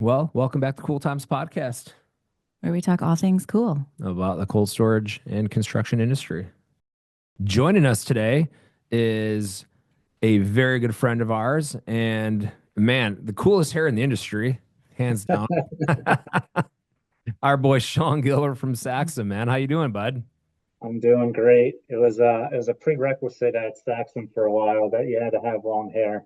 Well, welcome back to Cool Times Podcast where we talk all things cool. about the cold storage and construction industry. Joining us today is a very good friend of ours and man, the coolest hair in the industry, hands down. Our boy Sean Gilbert from Saxum, man. How you doing, bud? I'm doing great. It was a prerequisite at Saxum for a while that you had to have long hair.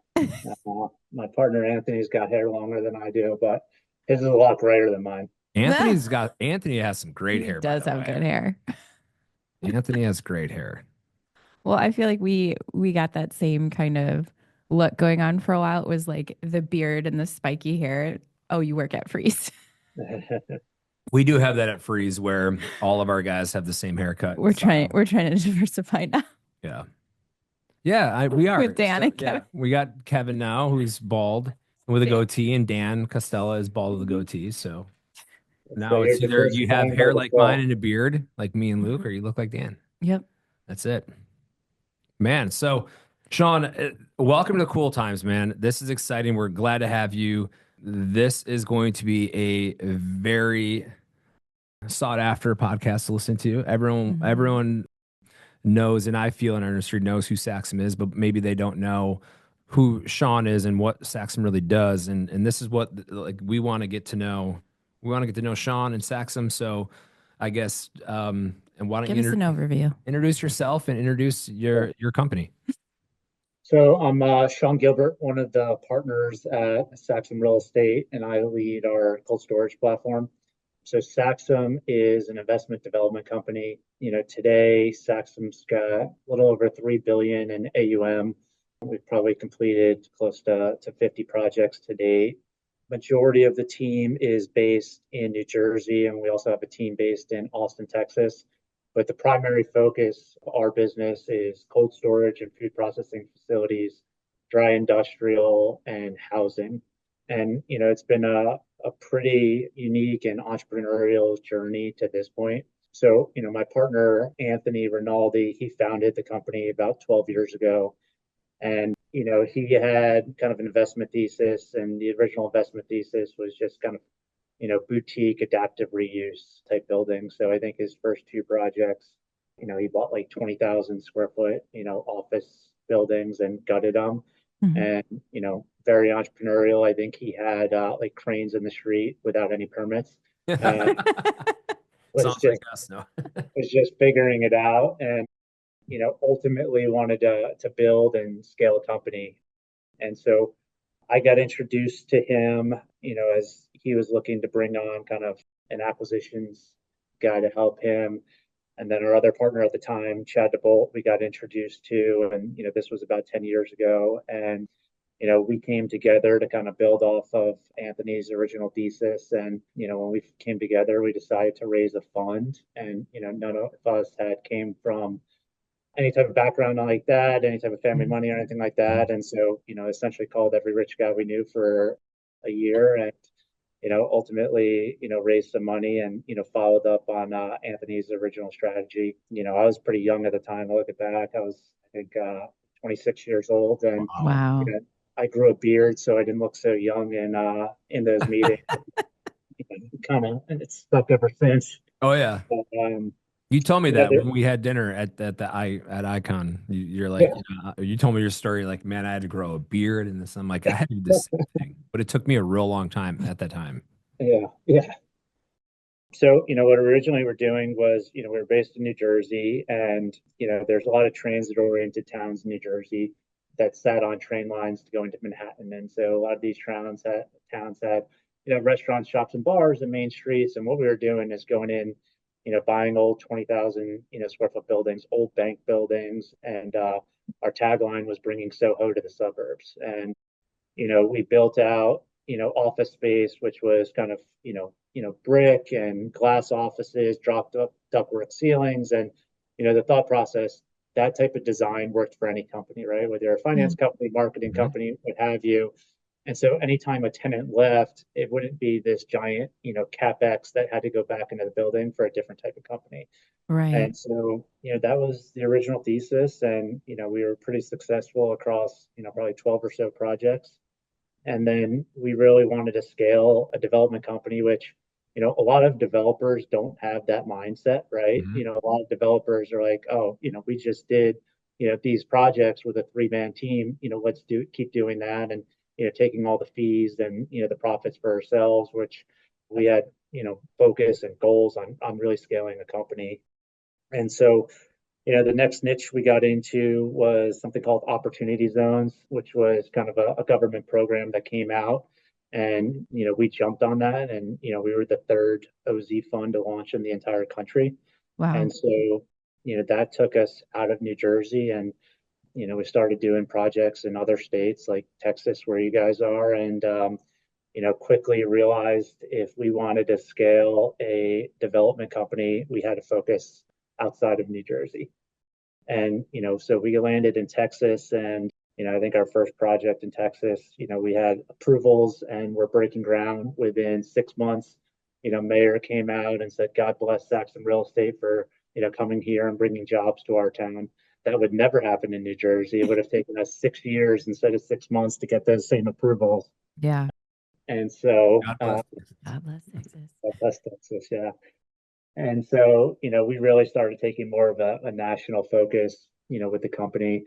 My partner Anthony's got hair longer than I do, but his is a lot brighter than mine. Anthony has some great He hair, by does the have way. good hair. Anthony has great hair. Well, I feel like we got that same kind of look going on for a while. It was like the beard and the spiky hair. Oh, you work at Freeze. We do have that at Freeze where all of our guys have the same haircut. We're trying to diversify now Yeah. Yeah, we are. with Dan and Kevin. We got Kevin now, who's bald with a goatee, and Dan Costello is bald with a goatee. So now You're it's either you have diversifying hair by like mine default. and a beard, like me and Luke, or you look like Dan. Yep. That's it, man. So, Sean, welcome to Cool Times, man. This is exciting. We're glad to have you. This is going to be a very sought after podcast to listen to. Everyone knows, and I feel in our industry knows who Saxum is, but maybe they don't know who Sean is and what Saxum really does. And this is what like we want to get to know. We want to get to know Sean and Saxum. So I guess and why don't Give you us an overview. introduce yourself and introduce your company? So I'm Sean Gilbert, one of the partners at Saxum Real Estate, and I lead our cold storage platform. So Saxum is an investment development company. Today Saxum's got a little over 3 billion in AUM. We've probably completed close to 50 projects to date. Majority of the team is based in New Jersey, and we also have a team based in Austin, Texas. But the primary focus of our business is cold storage and food processing facilities, dry industrial, and housing. And it's been a pretty unique and entrepreneurial journey to this point. So, my partner Anthony Rinaldi, he founded the company about 12 years ago, and he had kind of an investment thesis, and the original investment thesis was just kind of boutique adaptive reuse type buildings. So I think his first two projects, he bought like 20,000 square foot, office buildings and gutted them. Mhm. And, very entrepreneurial. I think he had like cranes in the street without any permits. And was Sounds like just us, no? was just figuring it out, and ultimately wanted to build and scale a company. And so I got introduced to him, as he was looking to bring on kind of an acquisitions guy to help him. And then our other partner at the time, Chad DeBolt, we got introduced to, and this was about 10 years ago. And we came together to kind of build off of Anthony's original thesis. And when we came together, we decided to raise a fund. And none of us had came from any type of background like that, any type of family money or anything like that. And so, essentially called every rich guy we knew for a year, and, ultimately, raised some money and, followed up on Anthony's original strategy. I was pretty young at the time. I look at back, I was, I think, 26 years old. And, Wow. I grew a beard, so I didn't look so young in those meetings. Kind of, and it's stuck ever since. Oh yeah. But, You told me yeah, that there, when we had dinner at Icon. You're like, yeah, you told me your story. Like, man, I had to grow a beard and this. I'm like, I had to do the same thing, but it took me a real long time at that time. yeah, yeah. So, what originally we're doing was, we were based in New Jersey, and, there's a lot of transit-oriented towns in New Jersey that sat on train lines to go into Manhattan. And so a lot of these towns had, restaurants, shops, and bars and main streets. And what we were doing is going in, buying old 20,000, square foot buildings, old bank buildings. And our tagline was bringing Soho to the suburbs. And we built out, office space, which was kind of, brick and glass offices, dropped up ductwork ceilings. And, the thought process, that type of design worked for any company, right? Whether you're a finance Mhm. company, marketing Mhm. company, what have you. And so anytime a tenant left, it wouldn't be this giant, CapEx that had to go back into the building for a different type of company. Right. And so, that was the original thesis. And, we were pretty successful across, probably 12 or so projects. And then we really wanted to scale a development company, which, a lot of developers don't have that mindset, right? Mhm. A lot of developers are like, oh, we just did, these projects with a three-man team, let's keep doing that and, taking all the fees and, the profits for ourselves, which we had, focus and goals on really scaling the company. And so, the next niche we got into was something called Opportunity Zones, which was kind of a government program that came out. And, we jumped on that. And, we were the third OZ fund to launch in the entire country. Wow. And so, that took us out of New Jersey. And, we started doing projects in other states like Texas, where you guys are. And, quickly realized if we wanted to scale a development company, we had to focus outside of New Jersey. And, so we landed in Texas and, I think our first project in Texas, we had approvals and we're breaking ground within 6 months. Mayor came out and said, God bless Saxum Real Estate for, coming here and bringing jobs to our town. That would never happen in New Jersey. It would have taken us 6 years instead of 6 months to get those same approvals. Yeah. And so, God bless. God bless Texas. God bless Texas, yeah. And so, we really started taking more of a national focus, with the company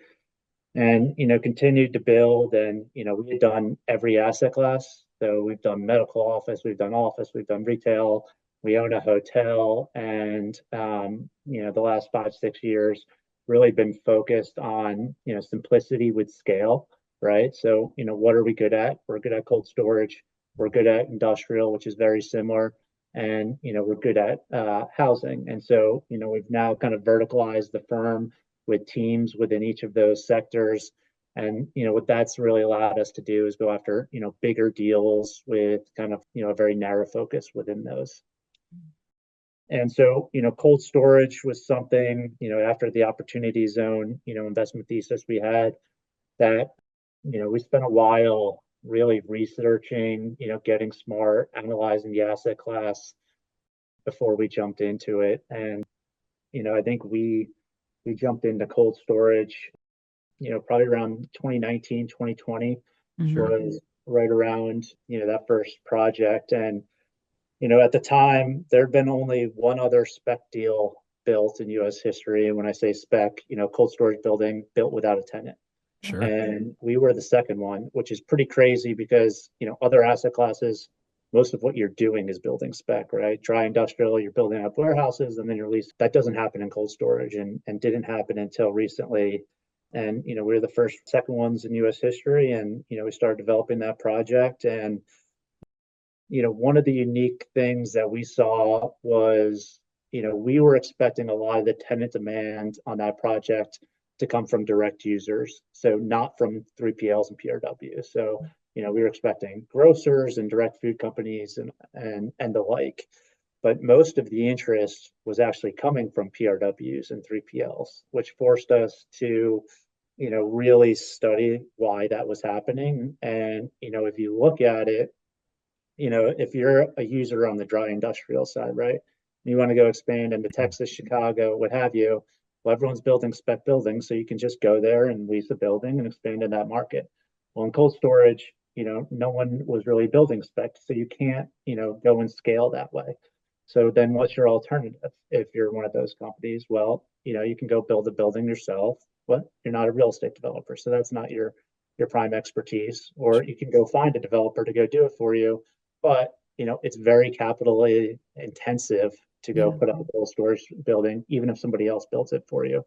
and, continued to build. And, we had done every asset class. So we've done medical office, we've done retail, we own a hotel. And, the last 5, 6 years really been focused on, simplicity with scale, right? So, what are we good at? We're good at cold storage. We're good at industrial, which is very similar and we're good at housing. And so we've now kind of verticalized the firm with teams within each of those sectors. And what that's really allowed us to do is go after bigger deals with kind of a very narrow focus within those. And so cold storage was something after the opportunity zone investment thesis we had that we spent a while really researching, getting smart, analyzing the asset class before we jumped into it. And, I think we jumped into cold storage, probably around 2019, 2020 Sure. was right around, that first project. And, at the time, there had been only one other spec deal built in US history. And when I say spec, cold storage building built without a tenant. Sure. And we were the second one, which is pretty crazy because, other asset classes, most of what you're doing is building spec, right? Dry industrial, you're building up warehouses and then you're leasing. That doesn't happen in cold storage and didn't happen until recently. And, we were the second ones in US history. And, we started developing that project. And, one of the unique things that we saw was, we were expecting a lot of the tenant demand on that project to come from direct users, so not from 3PLs and PRWs. So, we were expecting grocers and direct food companies and the like. But most of the interest was actually coming from PRWs and 3PLs, which forced us to, really study why that was happening. And, if you look at it, if you're a user on the dry industrial side, right? You want to go expand into Texas, Chicago, what have you. Well, everyone's building spec buildings, so you can just go there and lease a building and expand in that market. Well, in cold storage, no one was really building spec, so you can't, go and scale that way. So then what's your alternative if you're one of those companies? Well, you can go build a building yourself, but you're not a real estate developer. So that's not your prime expertise. Or you can go find a developer to go do it for you, but it's very capitally intensive to go Yeah. put up a cold storage building, even if somebody else builds it for you.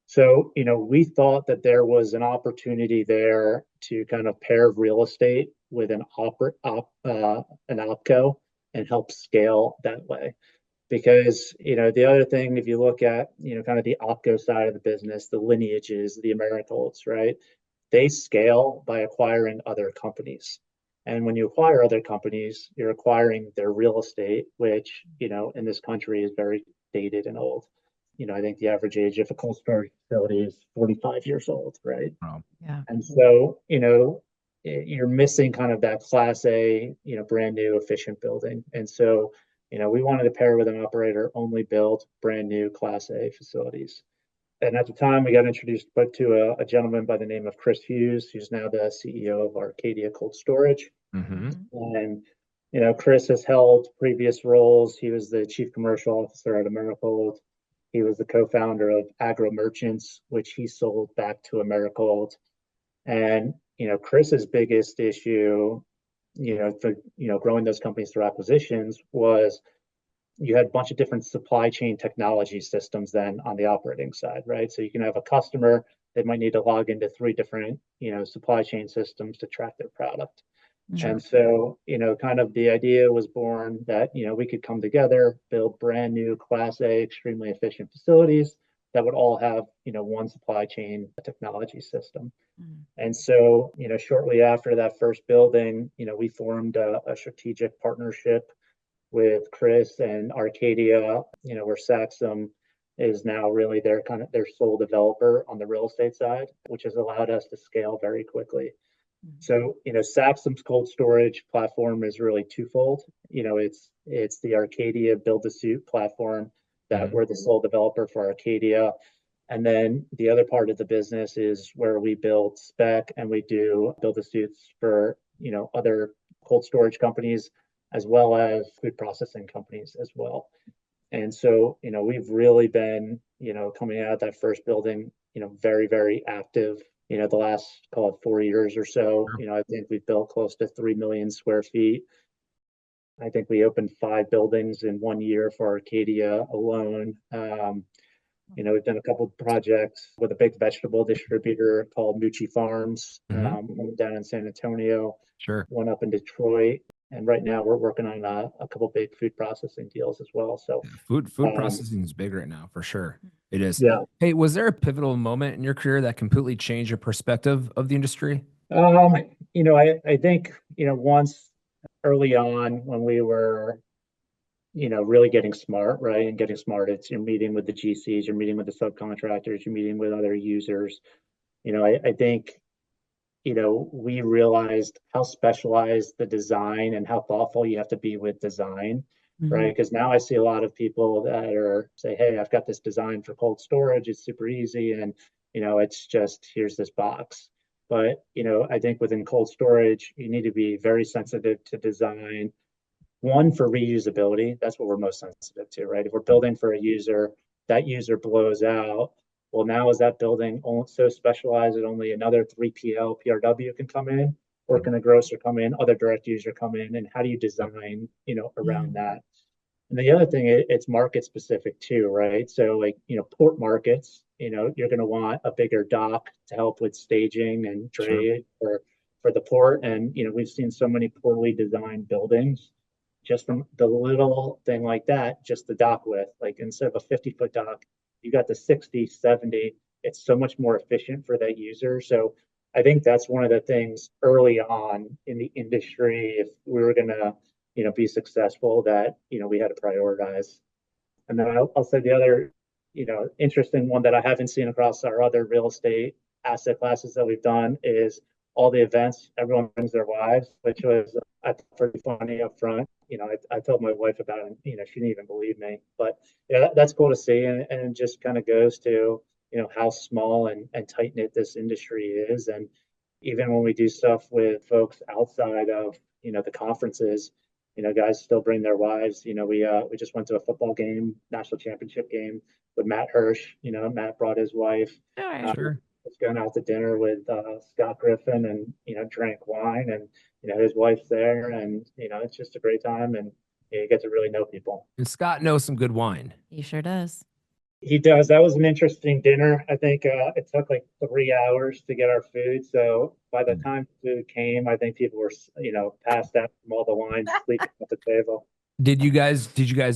So, we thought that there was an opportunity there to kind of pair real estate with an opco and help scale that way. Because, the other thing, if you look at, kind of the opco side of the business, the lineages, the Americolds, right? They scale by acquiring other companies. And when you acquire other companies, you're acquiring their real estate, which, in this country is very dated and old. I think the average age of a cold storage facility is 45 years old, right? Wow. Yeah. And so, you're missing kind of that class A, brand new efficient building. And so, we wanted to pair with an operator only build brand new class A facilities. And at the time, we got introduced but to a gentleman by the name of Chris Hughes, who's now the CEO of Arcadia Cold Storage. Mm-hmm. And Chris has held previous roles. He was the chief commercial officer at Americold. He was the co-founder of Agro Merchants, which he sold back to Americold. And Chris's biggest issue, for growing those companies through acquisitions was you had a bunch of different supply chain technology systems then on the operating side, right? So you can have a customer that might need to log into three different, supply chain systems to track their product. Mm-hmm. And so, kind of the idea was born that, we could come together, build brand new Class A, extremely efficient facilities that would all have, one supply chain technology system. Mm-hmm. And so, shortly after that first building, we formed a strategic partnership with Chris and Arcadia, where Saxum is now really their sole developer on the real estate side, which has allowed us to scale very quickly. So, Saxum's cold storage platform is really twofold. It's the Arcadia build to suit platform that Mm-hmm. we're the sole developer for Arcadia. And then the other part of the business is where we build spec and we do build to suits for, other cold storage companies as well as food processing companies as well. And so, we've really been, coming out of that first building, very, very active. The last, call it 4 years or so, Sure. I think we've built close to 3 million square feet. I think we opened 5 buildings in 1 year for Arcadia alone. We've done a couple of projects with a big vegetable distributor called Mucci Farms, Mm-hmm. one down in San Antonio, Sure. one up in Detroit. And right now we're working on a couple of big food processing deals as well. So, Yeah, food um, processing is big right now for sure. It is. yeah, Hey, was there a pivotal moment in your career that completely changed your perspective of the industry? um, I think, once early on when we were, really getting smart, right? And getting smart, it's you're meeting with the GCs, you're meeting with the subcontractors, you're meeting with other users. I think we realized how specialized the design and how thoughtful you have to be with design, Mm-hmm. right? Because now I see a lot of people that are say, hey, I've got this design for cold storage. It's super easy. And, it's just here's this box. But, I think within cold storage, you need to be very sensitive to design. One, for reusability. That's what we're most sensitive to, right? If we're building for a user, that user blows out. Well, now is that building so specialized that only another 3PL, PRW can come in, or can a grocer come in, other direct user come in, and how do you design, around Mm-hmm. that? And the other thing, it's market specific too, right? So like, port markets, you're going to want a bigger dock to help with staging and Sure. trade for the port. And, we've seen so many poorly designed buildings just from the little thing like that, just the dock width, like instead of a 50-foot dock, you got the 60, 70. It's so much more efficient for that user. So I think that's one of the things early on in the industry, if we were going to, be successful, that, we had to prioritize. And then I'll say the other, interesting one that I haven't seen across our other real estate asset classes that we've done is all the events. Everyone brings their wives, which was I thought pretty funny up front. I told my wife about it, and, she didn't even believe me. But yeah, that's cool to see, and it just kind of goes to how small and tight knit this industry is, and even when we do stuff with folks outside of the conferences, guys still bring their wives. We just went to a football game, national championship game with Matt Hirsch. Matt brought his wife. Sure. Uh, Sure. was going out to dinner with Scott Griffin, and drank wine, and his wife's there, and it's just a great time, and you get to really know people. And Scott knows some good wine. He sure does. He does. That was an interesting dinner. I think it took like 3 hours to get our food. So by the time food came, I think people were, passed out from all the wine, sleeping at the table. Did you guys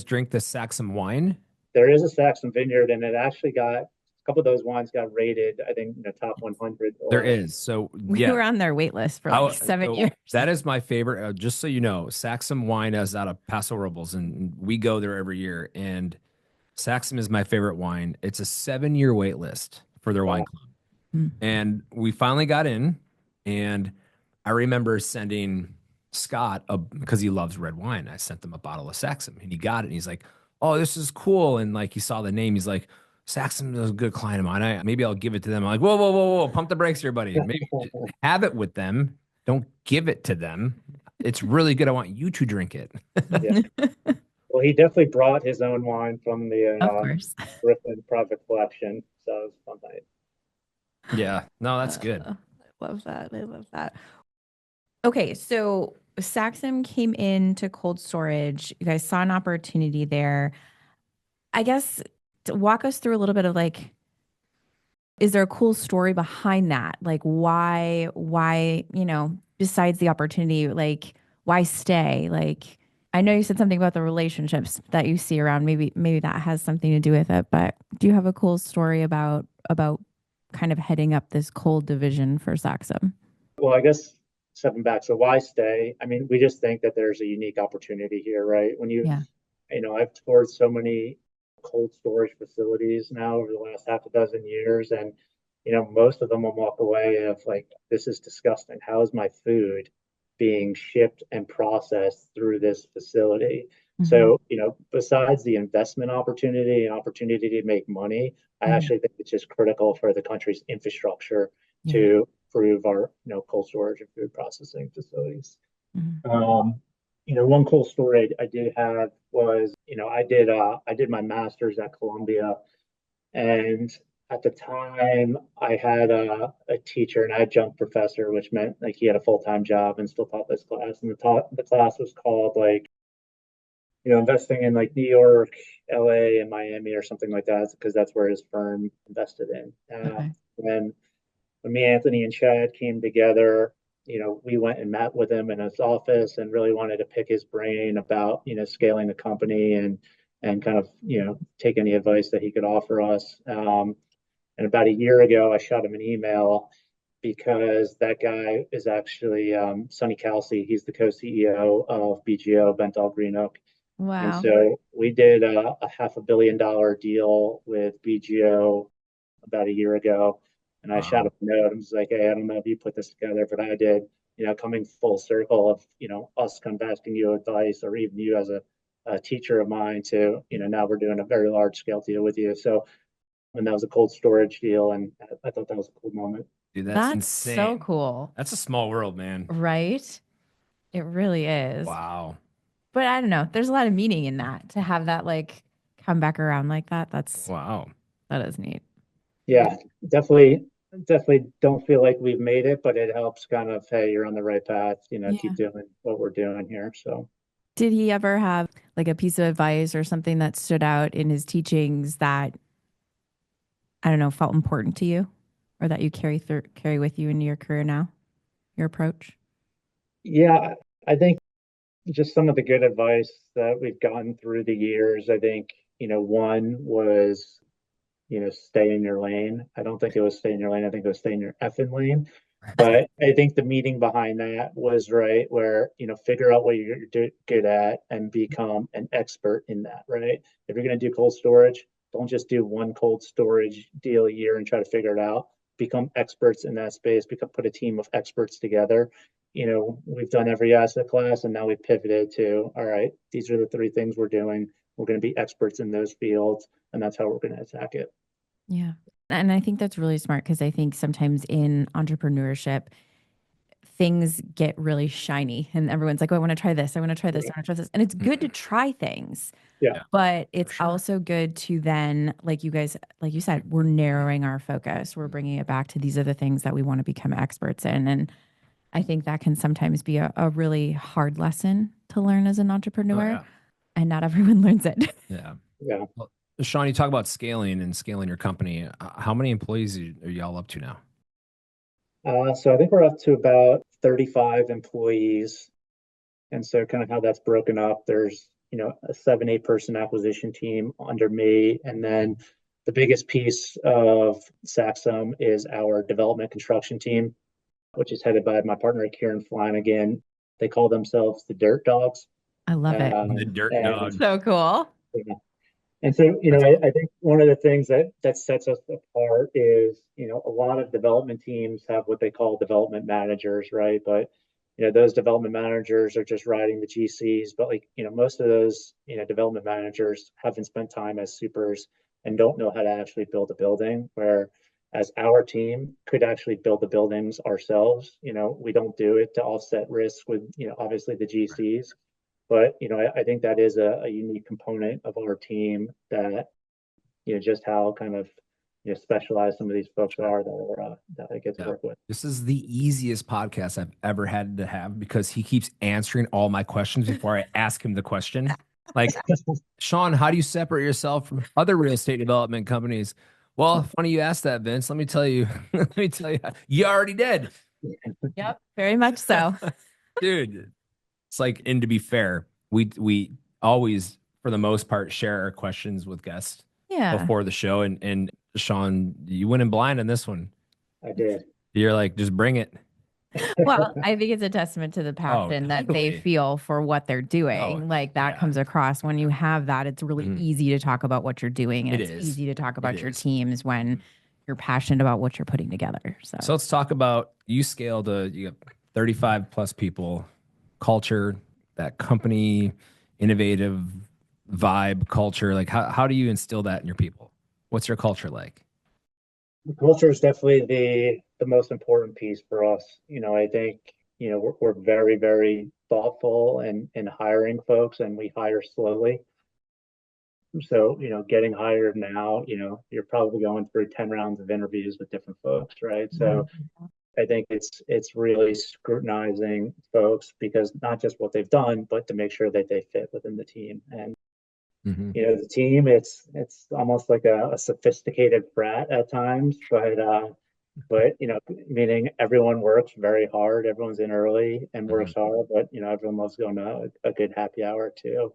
drink the Saxum wine? There is a Saxon vineyard, and it actually got a couple of those wines got rated, I think, top 100 There or is. So We yeah. were on their wait list for like 7 years. That is my favorite. Just so you know, Saxum wine is out of Paso Robles, and we go there every year. And Saxum is my favorite wine. It's a 7-year wait list for their wine wow. club. Mm. And we finally got in, and I remember sending Scott because he loves red wine. I sent him a bottle of Saxum, and he got it. And he's like, "Oh, this is cool." And like he saw the name, he's like, Saxon is a good client of mine. Maybe I'll give it to them. I'm like, whoa, whoa, whoa, whoa, pump the brakes here, buddy. Maybe have it with them. Don't give it to them. It's really good. I want you to drink it. Yeah. Well, he definitely brought his own wine from the Of course. Griffin private collection. So it was a fun night. Yeah, no, that's good. I love that. I love that. Okay, so Saxum came into cold storage. You guys saw an opportunity there. I guess to walk us through a little bit of like, is there a cool story behind that? Like besides the opportunity, like why stay? Like I know you said something about the relationships that you see around. Maybe that has something to do with it, but do you have a cool story about kind of heading up this cold division for Saxum? Well, I guess stepping back, so why stay? I mean, we just think that there's a unique opportunity here, right? Yeah. I've toured so many cold storage facilities now over the last half a dozen years, and most of them will walk away of like, this is disgusting. How is my food being shipped and processed through this facility? Hmm. So, besides the investment opportunity and opportunity to make money, I Hmm. actually think it's just critical for the country's infrastructure Yeah. to improve our, cold storage and food processing facilities. Hmm. Um, one cool story I did have was, I did my master's at Columbia, and at the time I had a teacher, an adjunct professor, which meant like he had a full-time job and still taught this class. And the class was called like, investing in like New York, LA, and Miami or something like that, because that's where his firm invested in. Okay. And when me, Anthony, and Chad came together, we went and met with him in his office and really wanted to pick his brain about, scaling the company and kind of, take any advice that he could offer us. And about a year ago, I shot him an email because that guy is actually Sonny Kelsey. He's the co-CEO of BGO, Bentall Green Oak. And Wow. so we did a $500 million deal with BGO about a year ago. And I shot Wow. him a note. I'm just like, hey, I don't know if you put this together, but I did, coming full circle of, us kind of asking you advice or even you as a teacher of mine to, now we're doing a very large scale deal with you. So, and that was a cold storage deal. And I thought that was a cool moment. Dude, that's That's so insane. cool. That's a small world, man. Right? It really is. Wow. But I don't know. There's a lot of meaning in that to have that like come back around like that. Wow. That is neat. Yeah, definitely, definitely don't feel like we've made it, but it helps kind of, hey, you're on the right path, keep Yeah. doing what we're doing here. So, Did he ever have like a piece of advice or something that stood out in his teachings that I don't know felt important to you, or that you carry with you into your career now? Your approach. yeah, I think just some of the good advice that we've gotten through the years. I think, one was, stay in your lane. I don't think it was stay in your lane. I think it was stay in your effing lane. But I think the meaning behind that was right where, figure out what you're good at and become an expert in that, right? If you're going to do cold storage, don't just do one cold storage deal a year and try to figure it out. Become experts in that space, put a team of experts together. We've done every asset class and now we've pivoted to, all right, these are the three things we're doing. We're going to be experts in those fields, and that's how we're going to attack it. Yeah. And I think that's really smart because I think sometimes in entrepreneurship, things get really shiny and everyone's like, oh, I want to try this. I want to try this. I want to try this. And it's good to Mhm. try things, Yeah. Yeah, but for it's sure. also good to then, like you guys, like you said, we're narrowing our focus. We're bringing it back to these are the things that we want to become experts in. And I think that can sometimes be a really hard lesson to learn as an Oh entrepreneur, yeah. and not everyone learns it. Yeah. Yeah. Well, Sean, you talk about scaling and scaling your company. How many employees are y'all up to now? So I think we're up to about 35 employees. And so kind of how that's broken up, there's, a 7, 8 person acquisition team under me. And then the biggest piece of Saxum is our development construction team, which is headed by my partner, Kieran Flanagan. They call themselves the Dirt Dogs. I love it. The Dirt And Dogs. So cool. And so, That's I think one of the things that sets us apart is, a lot of development teams have what they call development managers, right? But, those development managers are just riding the GCs, but like, most of those, development managers haven't spent time as supers and don't know how to actually build a building, where as our team could actually build the buildings ourselves. We don't do it to offset risk with, obviously the GCs, but, I think that is a unique component of our team that, just how kind of, specialized some of these folks are that I get to Yeah. work with. This is the easiest podcast I've ever had to have because he keeps answering all my questions before I ask him the question. Like, Sean, how do you separate yourself from other real estate development companies? Well, funny you asked that, Vince. Let me tell you, you already did. Yep, very much so. Dude, it's like, and to be fair, we always, for the most part, share our questions with guests Yeah. before the show. And Sean, you went in blind on this one. I did. You're like, just bring it. Well, I think it's a testament to the Oh, passion that they totally. feel for what they're Oh, doing. Like that yeah. comes across when you have that. It's really Mhm. easy to talk about what you're doing, and It it's is. easy to talk It about your is. teams when you're passionate about what you're putting together. So, So let's talk about you scaled you got 35 plus people, culture, that company, innovative vibe, culture. Like how do you instill that in your people? What's your culture like? The culture is definitely the most important piece for us. I think, we're very, very thoughtful in hiring folks, and we hire slowly. So, getting hired now, you're probably going through 10 rounds of interviews with different folks, right? So I think it's really scrutinizing folks, because not just what they've done, but to make sure that they fit within the team. And Hmm. the team, it's almost like a sophisticated frat at times, but meaning everyone works very hard, everyone's in early and Hmm. works hard, but everyone loves going to a good happy hour too.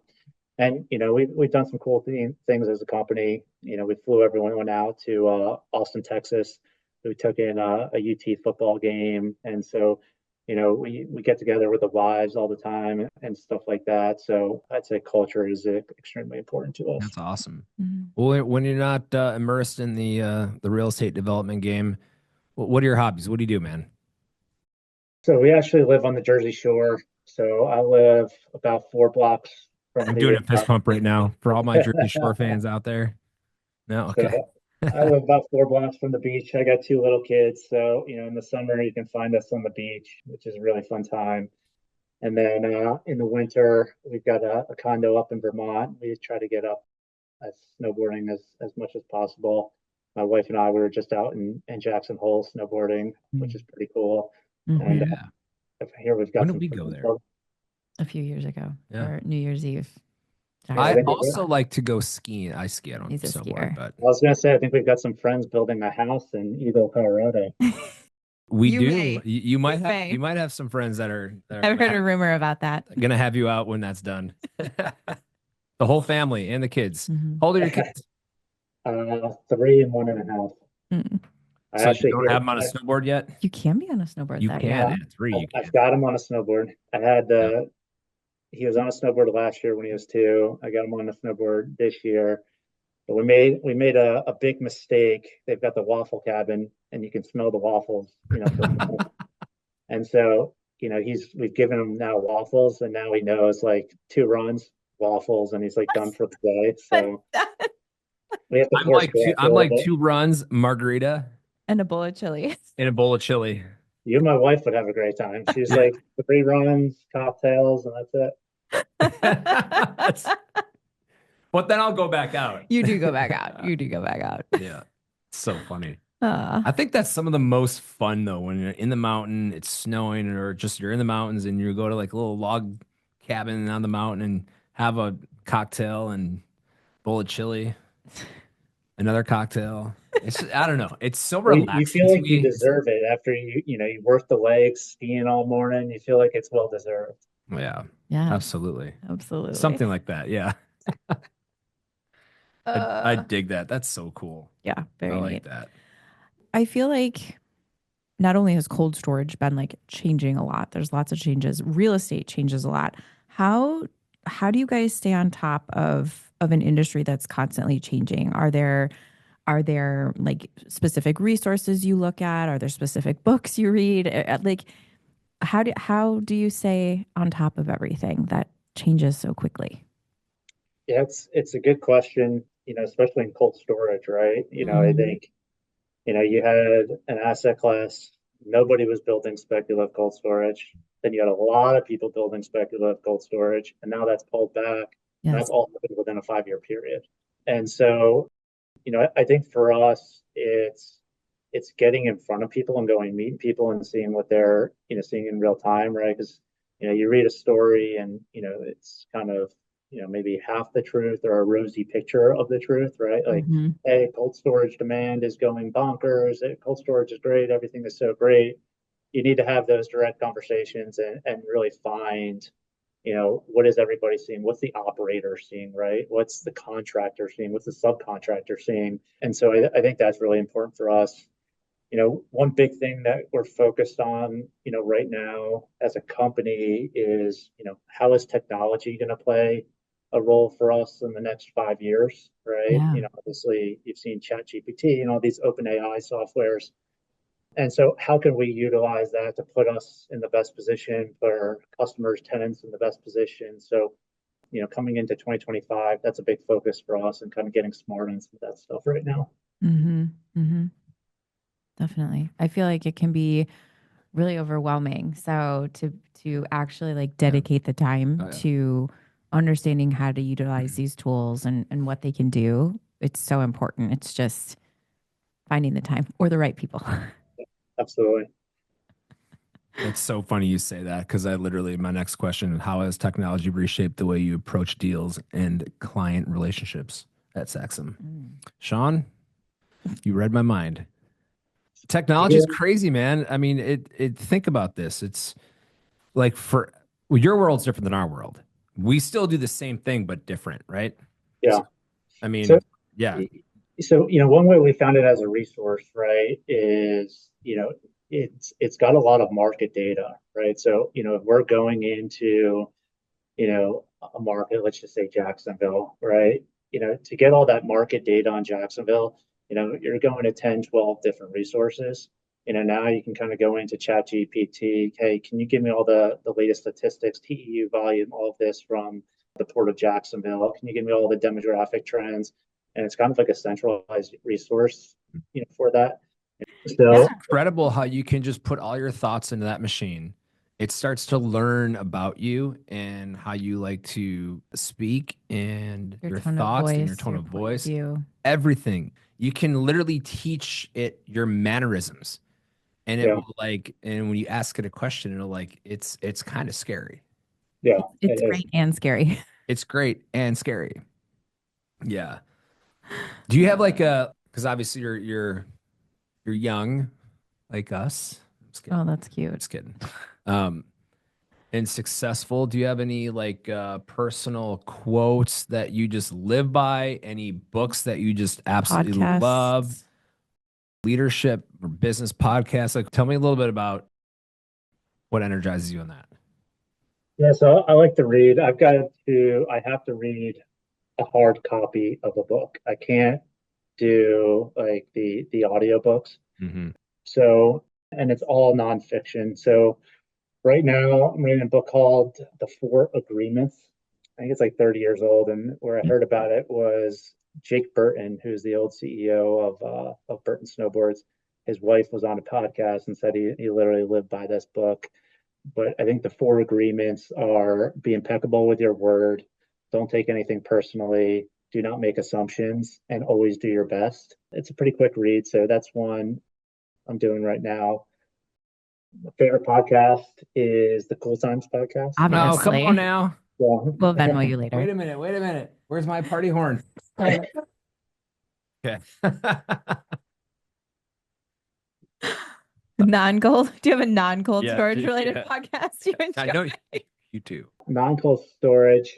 And we've done some cool things as a company. We flew everyone out to Austin, Texas. We took in a UT football game, and so we get together with the wives all the time and stuff like that. So I'd say culture is extremely important to us. That's awesome. Mhm. Well, when you're not immersed in the real estate development game, what are your hobbies? What do you do, man? So we actually live on the Jersey Shore. So I live about 4 blocks from I'm doing the. a fist pump right now for all my Jersey Shore fans out there. No, okay. So I live about 4 blocks from the beach. I got two little kids, so in the summer you can find us on the beach, which is a really fun time. And then in the winter, we've got a condo up in Vermont. We try to get up as snowboarding as much as possible. My wife and I were just out in Jackson Hole snowboarding, which is pretty cool. Oh And Mhm. yeah. here we've When got did some we go friends. there? A few years ago Yeah. for New Year's Eve. Yeah, I I Jackson. think also like to go skiing. I ski. I don't He's a snowboard, skier. but I was gonna say I think we've got some friends building a house in Eagle, Colorado. we You do. may. You You might have may. you might have some friends that are I've heard a rumor about that. gonna have you out when that's done. The whole family and the kids. Mhm. How old are your kids? 3 and 1.5. Mm. I So you actually don't hear have them on a snowboard yet? You can be on a snowboard You that can uh, young. at three. You I've can. got him on a snowboard. I had Yeah. he was on a snowboard last year when he was 2. I got him on a snowboard this year. But we made a big mistake. They've got the waffle cabin, and you can smell the waffles, for months. And so, we've given him now waffles, and now he knows like 2 runs, waffles, and he's like done for the day. So we have to course correct a I'm little like bit. two runs, margarita, And a bowl of chili. and a bowl of chili. You and my wife would have a great time. She's Yeah. like 3 runs, cocktails, and that's it. But then I'll go back out. You do go back out. You do go back out. Yeah. So funny. Uh, I think that's some of the most fun though, when you're in the mountain, it's snowing, or just you're in the mountains and you go to like a little log cabin on the mountain and have a cocktail and bowl of chili, another cocktail. I don't know. It's so Well, you relaxing feel to like you me. deserve it after you work the legs skiing all morning. You feel like it's well deserved. Yeah, yeah, absolutely. absolutely. Something like that. Yeah. I Uh, dig that. That's so cool. yeah, I very like neat. that. I feel like not only has cold storage been like changing a lot, there's lots of changes. Real estate changes a lot. How how do you guys stay on top of an industry that's constantly changing? Are there like specific resources you look at? Are there specific books you read? Like how do you stay on top of everything that changes so quickly? Yeah, it's a good question. especially in cold storage, right? I Mhm. think, you had an asset class, nobody was building speculative cold storage. Then you had a lot of people building speculative cold storage, and now that's pulled back, and that's Yes. all happened within a 5-year period. And so, I think for us, it's getting in front of people and going meeting people and seeing what they're, seeing in real time, right? Because, you read a story and, it's kind of, maybe half the truth or a rosy picture of the truth, right? Like, Mhm. hey, cold storage demand is going bonkers. Cold storage is great. Everything is so great. You need to have those direct conversations and really find, what is everybody seeing? What's the operator seeing, right? What's the contractor seeing? What's the subcontractor seeing? And so I think that's really important for us. One big thing that we're focused on, right now as a company is, how is technology going to play a role for us in the next 5 years, right? Yeah. Obviously you've seen ChatGPT and all these open AI softwares. And so how can we utilize that to put us in the best position, put our customers, tenants in the best position? So, coming into 2025, that's a big focus for us and kind of getting smart on some of that stuff right now. Mhm. Mhm. Definitely. I feel like it can be really overwhelming. So to actually like Yeah. dedicate the time Oh, yeah. to understanding how to utilize these tools and what they can do, it's so important. It's just finding the time or the right people. Absolutely. That's so funny you say that because I literally, my next question, how has technology reshaped the way you approach deals and client relationships at Saxum? Mm. Sean, you read my mind. Technology is Yeah. crazy, man. I mean, think about this. It's like well, your world's different than our world. We still do the same thing, but different, right? Yeah. So, I So, mean, yeah. one way we found it as a resource, right, is, it's got a lot of market data, right? So, if we're going into, a market, let's just say Jacksonville, right? To get all that market data on Jacksonville, you're going to 10, 12 different resources. Now you can kind of go into Chat GPT. Hey, can you give me all the latest statistics, TEU volume, all of this from the Port of Jacksonville? Can you give me all the demographic trends? And it's kind of like a centralized resource, for that. It's So incredible how you can just put all your thoughts into that machine. It starts to learn about you and how you like to speak and Your your tone of thoughts and your voice, tone your of point of voice, view. everything. You can literally teach it your mannerisms. And it yeah, will like, and when you ask it a question, it'll like, it's kind of scary. yeah, It's it is. great and scary. It's great and scary. Yeah. Do you have like because obviously you're young like us. I'm just kidding. Oh, that's I'm cute. just kidding. Um, and successful. Do you have any like personal quotes that you just live by? Any books that you just absolutely love? Podcasts. Leadership or business podcasts? Like, tell me a little bit about what energizes you on that. Yeah, so I like to read. I have to read a hard copy of a book. I can't do like the audiobooks. Hmm. So, and it's all nonfiction. So right now I'm reading a book called The Four Agreements. I think it's like 30 years old, and where I heard about it was Jake Burton, who's the old CEO of Burton Snowboards. His wife was on a podcast and said he literally lived by this book. But I think the four agreements are: be impeccable with your word, don't take anything personally, do not make assumptions, and always do your best. It's a pretty quick read, so that's one I'm doing right now. My favorite podcast is the Cool Times podcast. No, come on Obviously. now. We'll Yeah. Venmo you later. Wait a minute. Wait a minute. Where's my party horn? Okay. Non-cold. Do you have a non-cold Yeah, storage related yeah. podcast you I enjoy? know you too. Non-cold storage.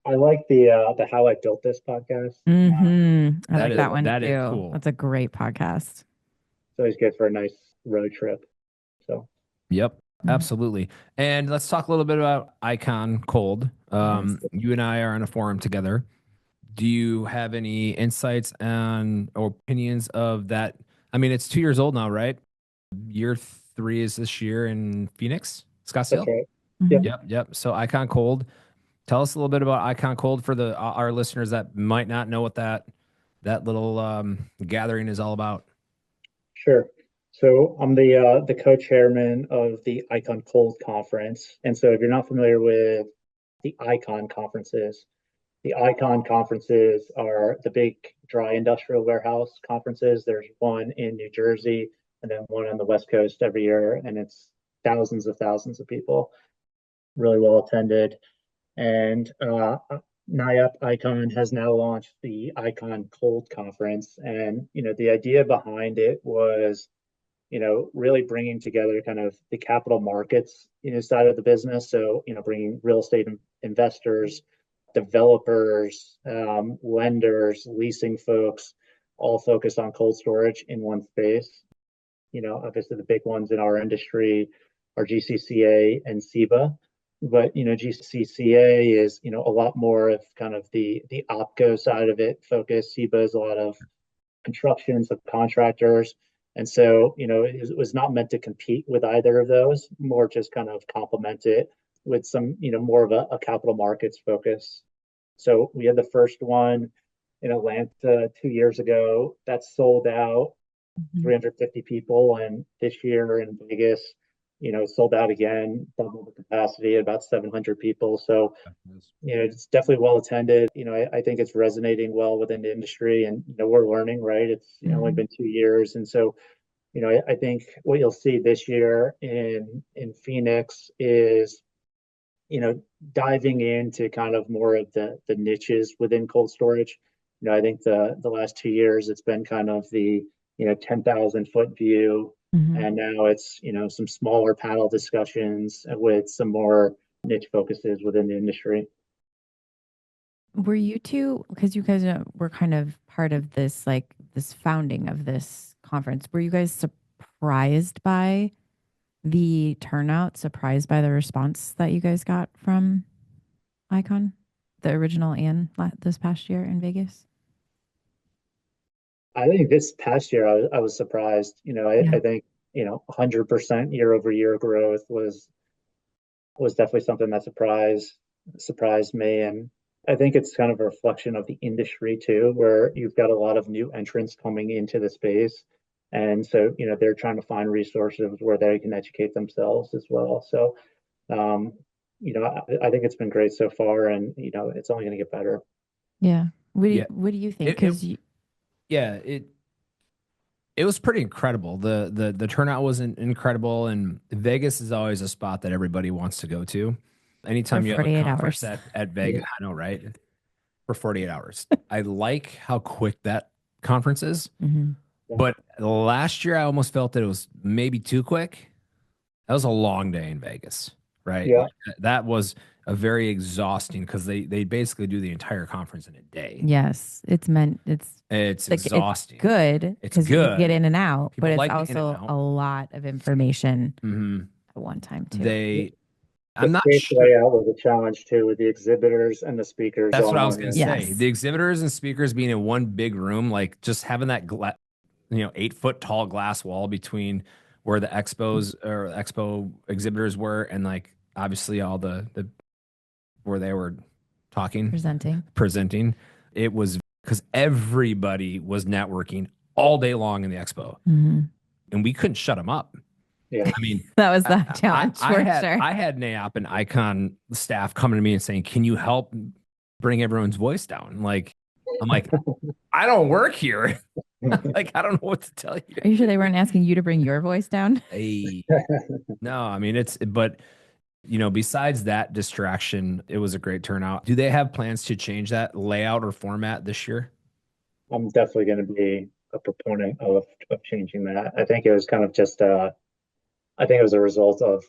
I like the How I Built This podcast. Mm-hmm. I That like is that one that is too. cool. That's a great podcast. It's always good for a nice road trip. So Yep, Mhm. absolutely. And let's talk a little bit about Icon Cold. Yes. You and I are on a forum together. Do you have any insights on or opinions of that? I mean, it's 2 years old now, right? Year three is this year in Phoenix, that's Scottsdale. right. Mhm. Yep. Yep, yep. So Icon Cold. Tell us a little bit about Icon Cold for the our listeners that might not know what that little gathering is all about. Sure. So I'm the co-chairman of the Icon Cold conference. And so if you're not familiar with the Icon conferences, the Icon conferences are the big dry industrial warehouse conferences. There's one in New Jersey and then one on the West Coast every year, and it's thousands of people, really well attended. And NIAP Icon has now launched the Icon Cold Conference. And, the idea behind it was, really bringing together kind of the capital markets, side of the business. So, bringing real estate investors, developers, lenders, leasing folks, all focused on cold storage in one space. Obviously the big ones in our industry are GCCA and SEBA, but GCCA is a lot more of kind of the opco side of it focus. SEBA is a lot of construction subcontractors, and so it was not meant to compete with either of those, more just kind of complement it with some more of a capital markets focus. So we had the first one in Atlanta 2 years ago that sold out, Mhm. 350 people, and this year in Vegas, sold out again, double the capacity at about 700 people. So, it's definitely well attended. I think it's resonating well within the industry, and we're learning, right? It's only Mhm. been 2 years, and so I think what you'll see this year in Phoenix is diving into kind of more of the niches within cold storage. I think the last 2 years it's been kind of the 10,000 foot view, Mhm. and now it's some smaller panel discussions with some more niche focuses within the industry. Were you two, because you guys were kind of part of this, like this founding of this conference, were you guys surprised by the turnout, surprised by the response that you guys got from Icon, the original and this past year in Vegas? I think this past year I was surprised. Yeah, I think 100% year over year growth was definitely something that surprised me. And I think it's kind of a reflection of the industry too, where you've got a lot of new entrants coming into the space. And so, they're trying to find resources where they can educate themselves as well. So, um, I think it's been great so far, and it's only going to get better. yeah. Yeah, What do you think? it Because you, yeah, it was pretty incredible. The turnout was incredible, and Vegas is always a spot that everybody wants to go to. for Anytime you have a 48 conference hours. at Yeah. Vegas, I know, right? For 48 hours. I like how quick that conference is, Hmm. but last year I almost felt that it was maybe too quick. That was a long day in Vegas, right? Yeah. Like that was a very exhausting because they basically do the entire conference in a day. Yes, It's like it's exhausting. good It's because you get good. in and out, but People it's like the in and also out. a lot of information Hmm. at one time too. They, The I'm not space sure. layout was a challenge too, with the exhibitors and the speakers That's what I was all gonna in. say. Yes, The exhibitors and speakers being in one big room, like just having that 8 foot tall glass wall between where the expos or expo exhibitors were, and like obviously all the where they were talking, presenting. presenting. It was because everybody was networking all day long in the expo, Hmm. and we couldn't shut them up. Yeah. I mean, That was I, the challenge I for had sure. I had NAOP and Icon staff coming to me and saying, "Can you help bring everyone's voice down?" Like, I'm like, I don't work here. Like, I don't know what to tell you. Are you sure they weren't asking you to bring your voice down? Hey, no, I mean but besides that distraction, it was a great turnout. Do they have plans to change that layout or format this year? I'm definitely going to be a proponent of changing that. I think it was kind of just I think it was a result of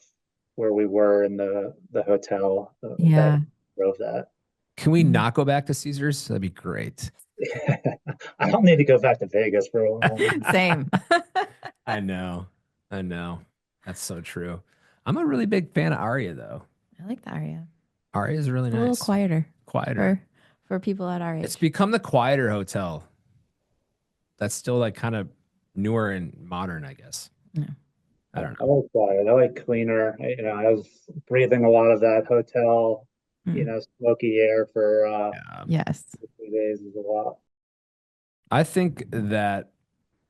where we were in the hotel that Yeah. drove that. Can we Mm. not go back to Caesars? That'd be great. I don't need to go back to Vegas for a while. Same. I know. I know. That's so true. I'm a really big fan of Aria though. I like the Aria. Aria is really It's a little nice. quieter Quieter. for people at our It's age. become the quieter hotel. That's still like kind of newer and modern, I guess. Yeah. I don't I know. like quiet. I like cleaner. I was breathing a lot of that hotel Mm. smoky air for Yeah. Yes, 2 days is a lot. I think that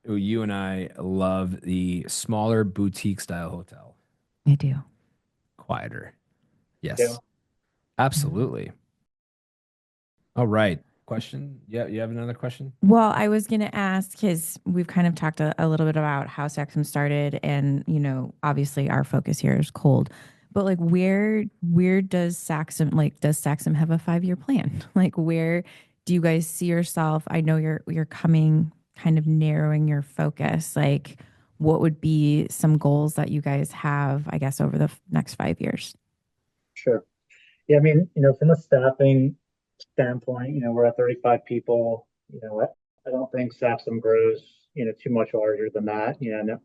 you and I love the smaller boutique style hotel. I do. Quieter. Yeah. Yes. Mhm. Absolutely. All right. Question? Yeah, you have another question? Well, I was going to ask because we've kind of talked a little bit about how Saxum started, and obviously our focus here is cold. But like, where does Saxum does Saxum have a 5-year plan? Like, where do you guys see yourself? I know you're coming kind of narrowing your focus. Like, what would be some goals that you guys have? I guess over the next 5 years. Sure. Yeah, I mean, from a staffing standpoint, we're at 35 people. I don't think Saxum grows, too much larger than that.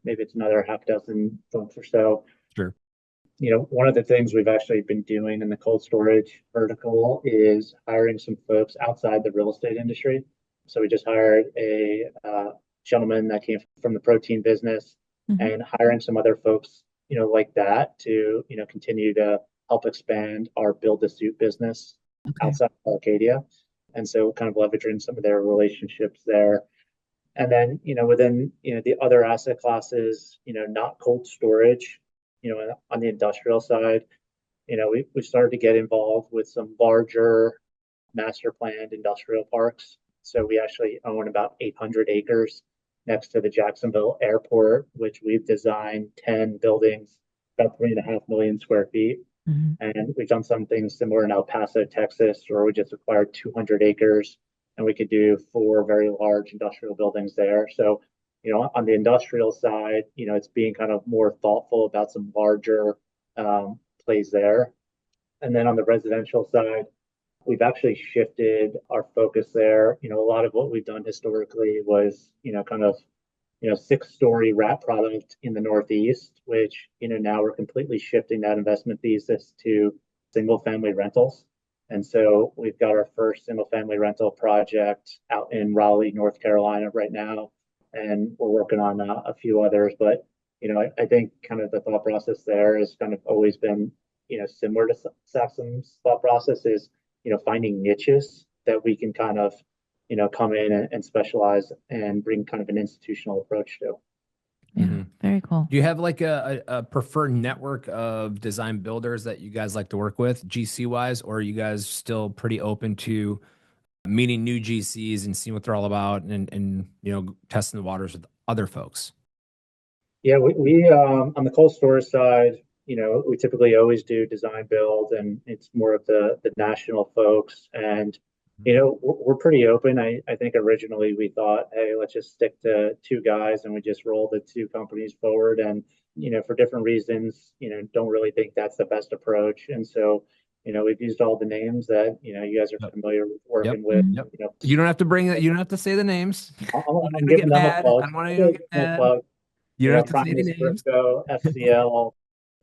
Maybe it's another half dozen folks or so. Sure. One of the things we've actually been doing in the cold storage vertical is hiring some folks outside the real estate industry. So we just hired a gentleman that came from the protein business Hmm. and hiring some other folks, like that to, continue to help expand our build to suit business Okay. outside of Arcadia. And so kind of leveraging some of their relationships there. And then, within, the other asset classes, not cold storage, on the industrial side, we started to get involved with some larger master planned industrial parks. So we actually own about 800 acres next to the Jacksonville airport, which we've designed 10 buildings, about 3.5 million square feet. Hmm. And we've done some things similar in El Paso, Texas, where we just acquired 200 acres and we could do 4 very large industrial buildings there. So, on the industrial side, it's being kind of more thoughtful about some larger plays there. And then on the residential side, we've actually shifted our focus there. A lot of what we've done historically was, kind of 6-story wrap product in the Northeast, which, now we're completely shifting that investment thesis to single family rentals. And so we've got our first single family rental project out in Raleigh, North Carolina right now. And we're working on a few others. But, I think kind of the thought process there has kind of always been, similar to Saxum's thought process is, finding niches that we can kind of come in and specialize and bring kind of an institutional approach to. Yeah. Hmm. Very cool. Do you have like a preferred network of design builders that you guys like to work with, GC wise, or are you guys still pretty open to meeting new GCs and seeing what they're all about and testing the waters with other folks? Yeah, we on the cold storage side, we typically always do design build, and it's more of the national folks. And we're pretty open. I think originally we thought, hey, let's just stick to 2 guys, and we just roll the 2 companies forward. And for different reasons, don't really think that's the best approach. And so, we've used all the names that you guys are Yep. familiar with Yep. working with. Mhm. Yep. You don't have to bring that. You don't have to say the names. I don't want I'm you to giving get them a mad. I plug. don't want I'm you to gonna get give them a mad. plug. You don't have to say any Primus, names. Briscoe, FCL,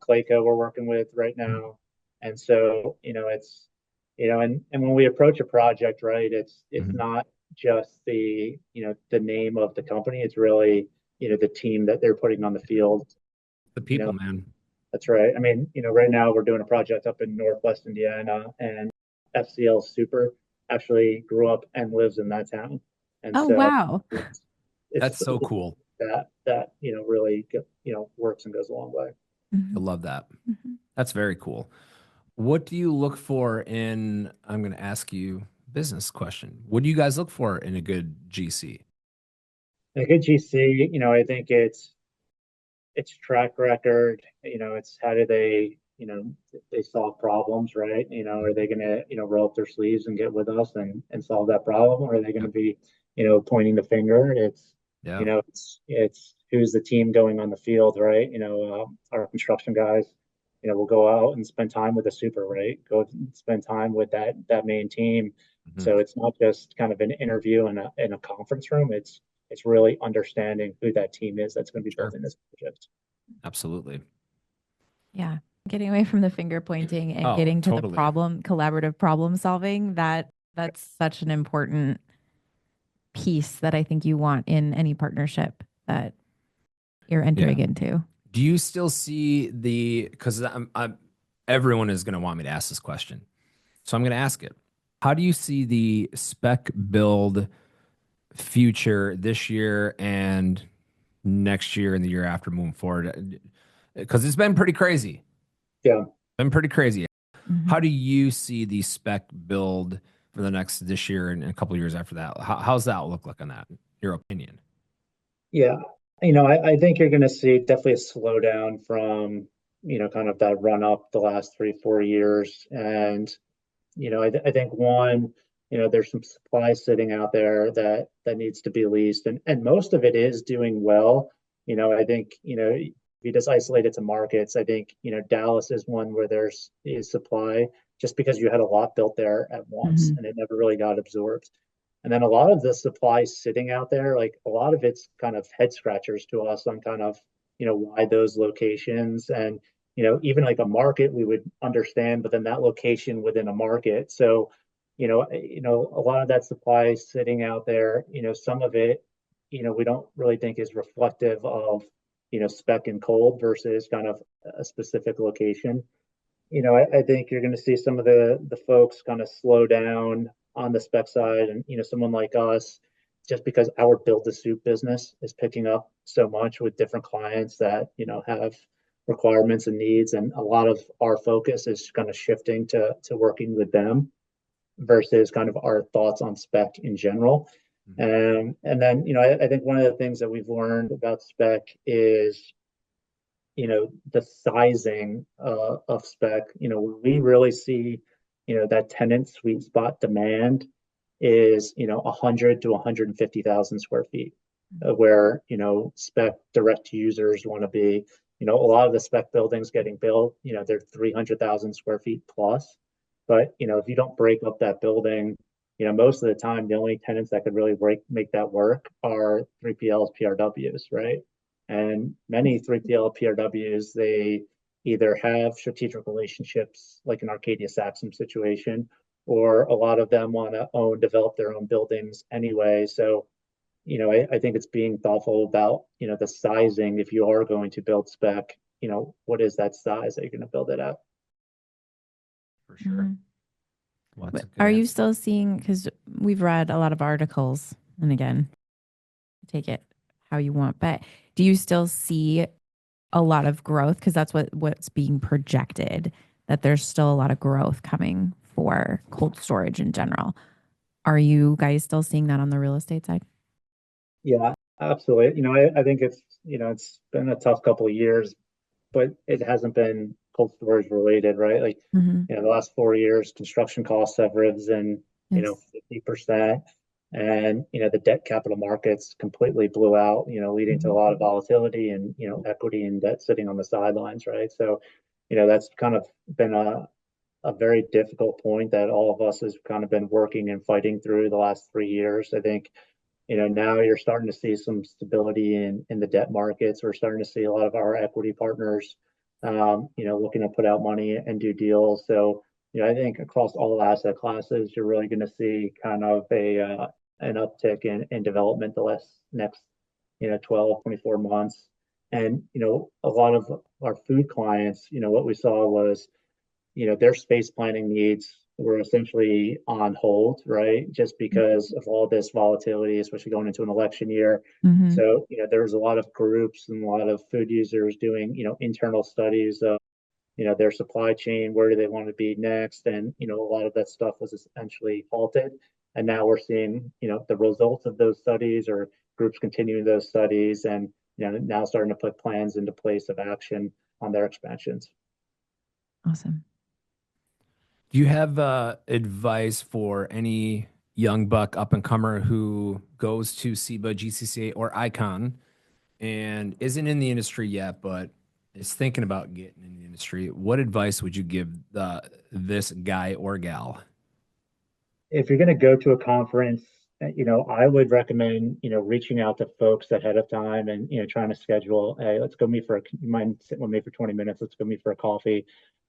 Clayco we're working with right now. And so, and when we approach a project, right, it's Mhm. not just the name of the company, it's really, the team that they're putting on the field. The You know, people, man. that's right. I mean, right now we're doing a project up in Northwest Indiana and FCL Super actually grew up and lives in that town. And Oh, so wow. it's That's so cool. that really works and goes a long way. I Mhm. love that. Mhm. That's very cool. What do you look for in, I'm going to ask you a business question. What do you guys look for in a good GC? A good GC, I think it's track record, it's how do they solve problems, right? Are they gonna, roll up their sleeves and get with us and solve that problem? Or are they gonna Yep. be, pointing the finger? Yeah. It's who's the team going on the field, right? Our construction guys, will go out and spend time with the super, right? Go spend time with that main team. Mhm. So it's not just kind of an interview in a conference room. It's really understanding who that team is that's going to be Sure. building this project. Absolutely. Yeah. Getting away from the finger pointing and Oh, getting to the totally. collaborative problem solving, that's such an important piece that I think you want in any partnership that you're Yeah. entering into. Do you still see because everyone is going to want me to ask this question. So I'm going to ask it. How do you see the spec build future this year and next year and the year after moving forward? Because it's been pretty crazy. Yeah. Been pretty crazy. Mhm. How do you see the spec build for the next this year and a couple of years after that? How's that look like on that? Your opinion? Yeah. I think you're going to see definitely a slowdown from, kind of that run up the last 3, 4 years. And, I think one, there's some supply sitting out there that needs to be leased, and most of it is doing well. I think, if you just isolate it to markets, I think, Dallas is one where is supply just because you had a lot built there at once Mhm. and it never really got absorbed. And then a lot of the supply sitting out there, like a lot of it's kind of head scratchers to us on kind of, why those locations and, even like a market we would understand, but then that location within a market. So, a lot of that supply sitting out there, some of it, we don't really think is reflective of, spec and cold versus kind of a specific location. I think you're going to see some of the folks kind of slow down on the spec side, and someone like us, just because our build to suit business is picking up so much with different clients that have requirements and needs, and a lot of our focus is kind of shifting to working with them versus kind of our thoughts on spec in general. Mhm. And then I think one of the things that we've learned about spec is the sizing of spec. We really see that tenant sweet spot demand is 100 to 150,000 square feet, where spec direct to users want to be. A lot of the spec buildings getting built, they're 300,000 square feet plus. But if you don't break up that building, most of the time the only tenants that could really make that work are 3PLs, PRWs, right? And many 3PL PRWs, they either have strategic relationships like an Arcadia Saxum situation, or a lot of them want to develop their own buildings anyway. So, I think it's being thoughtful about, the sizing. If you are going to build spec, what is that size that you're going to build it at? For sure. Mhm. Well, that's But a good are you answer. still seeing, because we've read a lot of articles, and again, take it how you want, but do you still see a lot of growth? Because that's what's being projected, that there's still a lot of growth coming for cold storage in general. Are you guys still seeing that on the real estate side? Yeah, absolutely. I think it's been a tough couple of years, but it hasn't been cold storage related, right? Like, Hmm. the last 4 years, construction costs have risen, Yes. 50%. And, the debt capital markets completely blew out, leading to a Mhm. lot of volatility and, equity and debt sitting on the sidelines, right? So, that's kind of been a very difficult point that all of us has kind of been working and fighting through the last 3 years. I think now you're starting to see some stability in the debt markets. We're starting to see a lot of our equity partners, looking to put out money and do deals. So, I think across all asset classes, you're really going to see kind of an uptick in development the next 12, 24 months. And, a lot of our food clients, what we saw was their space planning needs were essentially on hold, right? Just because of all this volatility, especially going into an election year. Hmm. So, there was a lot of groups and a lot of food users doing, internal studies of, their supply chain, where do they want to be next? And, a lot of that stuff was essentially halted. And now we're seeing, the results of those studies or groups continuing those studies and, now starting to put plans into place of action on their expansions. Awesome. Do you have advice for any young buck up and comer who goes to SIBA, GCCA, or Icon and isn't in the industry yet, but is thinking about getting in the industry? What advice would you give this guy or gal? If you're going to go to a conference, I would recommend, reaching out to folks ahead of time and, trying to schedule, hey, let's go meet you mind sitting with me for 20 minutes? Let's go meet for a coffee.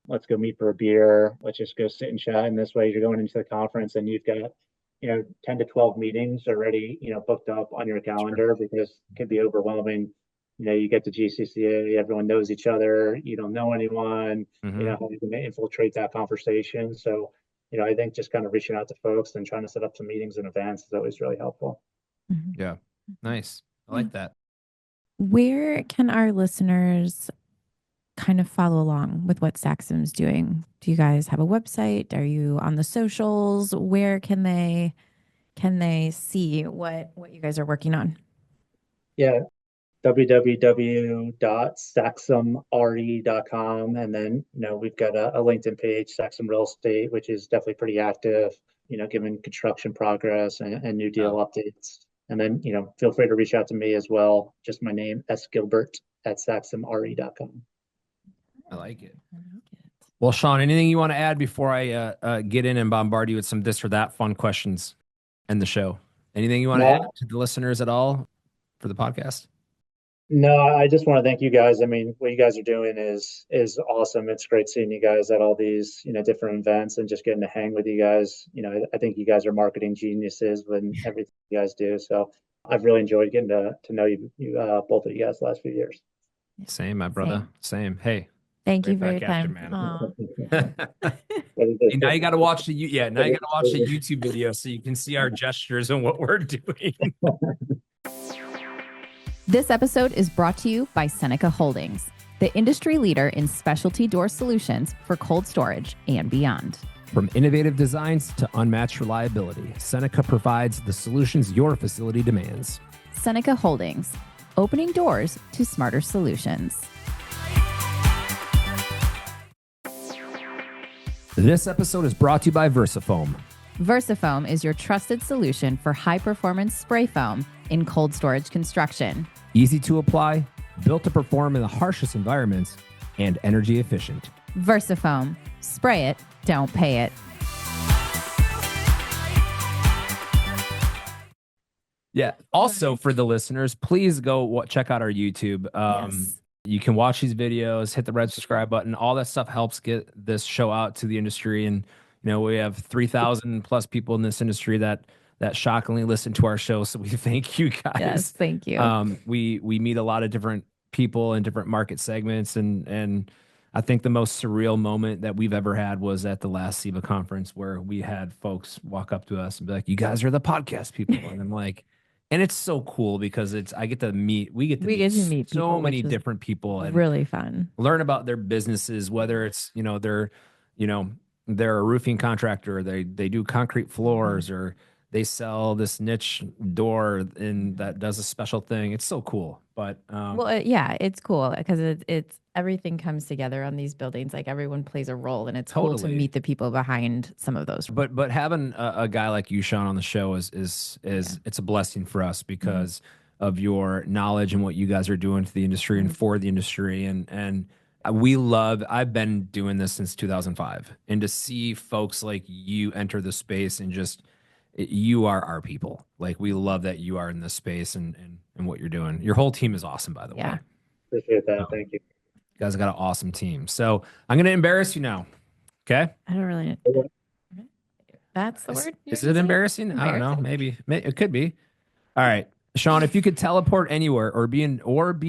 Let's go meet for a beer. Let's just go sit and chat. And this way you're going into the conference and you've got, 10 to 12 meetings already, booked up on your Sure. calendar because it can be overwhelming. You get to GCCA, everyone knows each other. You don't know anyone, Hmm. how you can infiltrate that conversation. So, I think just kind of reaching out to folks and trying to set up some meetings and events is always really helpful. Mhm. Yeah. Nice. I like that. Where can our listeners kind of follow along with what Saxum's doing? Do you guys have a website? Are you on the socials? Where can they see what you guys are working on? Yeah, www.saxumre.com. And then, we've got a LinkedIn page, Saxum Real Estate, which is definitely pretty active, giving construction progress and new deal updates. And then, feel free to reach out to me as well. Just my name, S. Gilbert at saxumre.com. I like it. I like it. Well, Sean, anything you want to add before I get in and bombard you with some this or that fun questions and the show? Anything you want to add No, to the listeners at all for the podcast? no, I just want to thank you guys. I mean, what you guys are doing is awesome. It's great seeing you guys at all these, different events and just getting to hang with you guys. I think you guys are marketing geniuses when everything you guys do. So I've really enjoyed getting to know both of you guys the last few years. Same, my brother. Same. Hey, Thank you right for your back at you, time. man. Aw. Now you got to watch now you got to watch the YouTube video so you can see our gestures and what we're doing. This episode is brought to you by Seneca Holdings, the industry leader in specialty door solutions for cold storage and beyond. From innovative designs to unmatched reliability, Seneca provides the solutions your facility demands. Seneca Holdings, opening doors to smarter solutions. This episode is brought to you by Versafoam. Versafoam is your trusted solution for high-performance spray foam in cold storage construction. Easy to apply, built to perform in the harshest environments, and energy efficient. Versafoam. Spray it, don't pay it. Yeah. Also, for the listeners, please go check out our YouTube. Yes. You can watch these videos, hit the red subscribe button. All that stuff helps get this show out to the industry. And we have 3,000 plus people in this industry that shockingly listen to our show. So we thank you guys. Yes, thank you. We meet a lot of different people in different market segments, and I think the most surreal moment that we've ever had was at the last SIBA conference where we had folks walk up to us and be like, "You guys are the podcast people," and I'm like. And it's so cool because we get to meet meet so people, many which is different people and really fun. learn about their businesses, whether it's, they're a roofing contractor, they do concrete floors, or they sell this niche door and that does a special thing. It's so cool. But Well, yeah, it's cool because it's everything comes together on these buildings. Like everyone plays a role, and it's cool to Totally. meet the people behind some of those. but having a guy like you, Sean, on the show is it's a blessing for us because of your knowledge and what you guys are doing to the industry and for the industry. And I've been doing this since 2005, and to see folks like you enter the space and you are our people. Like, we love that you are in this space and what you're doing. Your whole team is awesome, by the way. Yeah. Appreciate that. Thank you. You guys got an awesome team. So I'm going to embarrass you now. Okay. I don't really. That's the word. Is it embarrassing? I don't know. Maybe it could be. All right, Sean, if you could teleport anywhere or be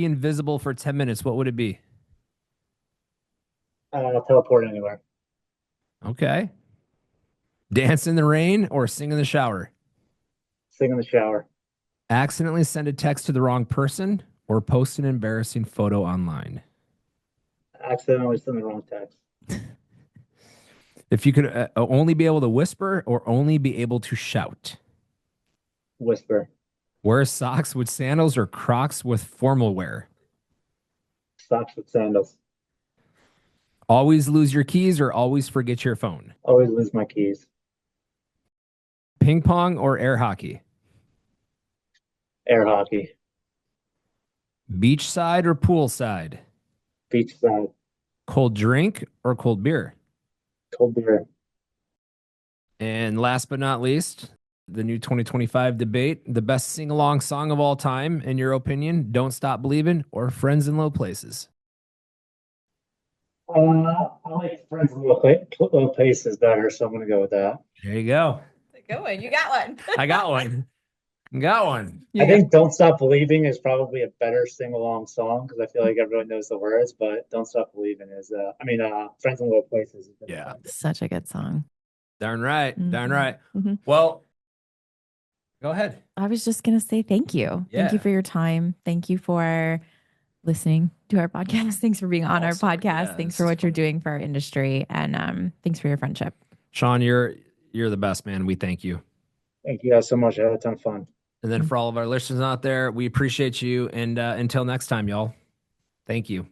invisible for 10 minutes, what would it be? Teleport anywhere. Okay. Dance in the rain or sing in the shower? Sing in the shower. Accidentally send a text to the wrong person or post an embarrassing photo online? Accidentally send the wrong text. If you could only be able to whisper or only be able to shout? Whisper. Wear socks with sandals or Crocs with formal wear? Socks with sandals. Always lose your keys or always forget your phone? Always lose my keys. Ping pong or air hockey? Air hockey. Beachside or poolside? Beach side. Cold drink or cold beer? Cold beer. And last but not least, the new 2025 debate, the best sing-along song of all time, in your opinion, Don't Stop Believin' or Friends in Low Places? I like Friends in Low Places better, so I'm going to go with that. There you go. Good one. You got one. I got one. Got one. I think Don't Stop Believing is probably a better sing-along song because I feel like everyone knows the words, but Don't Stop Believing is, Friends in Low Places. Yeah. Such a good song. Darn right. Darn Mhm. right. Mhm. Well, go ahead. I was just going to say thank you. Thank you Yeah. for your time. Thank you for listening to our podcast. Thanks for being on our Awesome. podcast. Yeah, Thanks this for is what you're fun. doing for our industry. And thanks for your friendship. Sean, you're the best, man. We thank you. Thank you guys so much. I had a ton of fun. And then for all of our listeners out there, we appreciate you. And until next time, y'all, thank you.